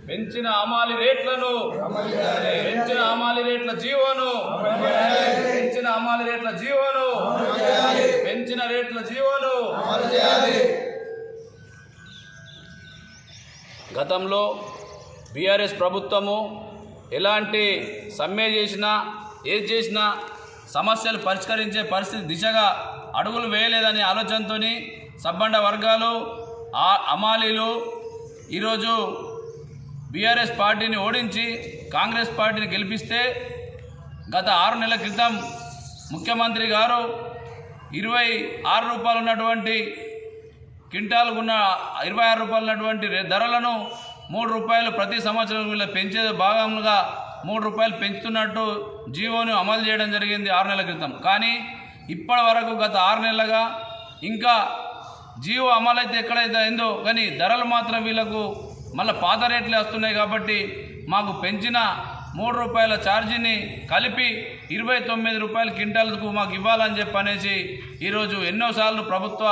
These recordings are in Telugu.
పెంచిన అమాలి రేట్లను పెంచిన అమాలి రేట్ల జీవోను పెంచిన అమాలి రేట్ల జీవోను పెంచిన రేట్ల జీవోను గతంలో బీఆర్ఎస్ ప్రభుత్వము ఎలాంటి సమ్మె చేసినా ఏది చేసినా సమస్యలు పరిష్కరించే పరిస్థితి దిశగా అడుగులు వేయలేదనే ఆలోచనతో సబ్బండ వర్గాలు అమాలీలు ఈరోజు బీఆర్ఎస్ పార్టీని ఓడించి కాంగ్రెస్ పార్టీని గెలిపిస్తే గత 6 నెలల క్రితం ముఖ్యమంత్రి గారు 26 రూపాయలు ఉన్నటువంటి క్వింటాల్కు ఉన్న 26 రూపాయలు ఉన్నటువంటి ధరలను 3 రూపాయలు ప్రతి సంవత్సరం వీళ్ళ పెంచే భాగంగా 3 రూపాయలు పెంచుతున్నట్టు జీవోను అమలు చేయడం జరిగింది 6 నెలల క్రితం. కానీ ఇప్పటి వరకు గత 6 నెలలుగా ఇంకా జీవో అమలైతే ఎక్కడైతే అయిందో కానీ ధరలు మాత్రం వీళ్ళకు మళ్ళీ పాత రేట్లు వస్తున్నాయి. కాబట్టి మాకు పెంచిన 3 రూపాయల ఛార్జీని కలిపి 29 రూపాయల క్వింటాల్కు మాకు ఇవ్వాలని చెప్పనేసి ఈరోజు ఎన్నోసార్లు ప్రభుత్వ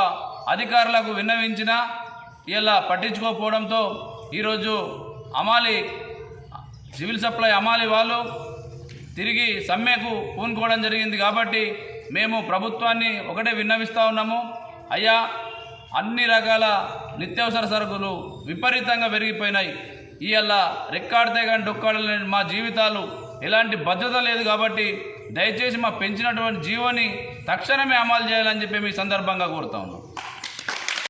అధికారులకు విన్నవించినా ఇలా పట్టించుకోకపోవడంతో ఈరోజు అమాలి సివిల్ సప్లై అమాలి వాళ్ళు తిరిగి సమ్మెకు పూనుకోవడం జరిగింది. కాబట్టి మేము ప్రభుత్వాన్ని ఒకటే విన్నవిస్తూ ఉన్నాము, అయ్యా అన్ని రకాల నిత్యావసర సరుకులు విపరీతంగా పెరిగిపోయినాయి. ఇవాళ రెక్కాడితే కానీ డొక్కాడలేని మా జీవితాలు ఎలాంటి భద్రత లేదు. కాబట్టి దయచేసి మా పెంచినటువంటి జీవోని తక్షణమే అమలు చేయాలని చెప్పి మీ సందర్భంగా కోరుతా ఉన్నాం.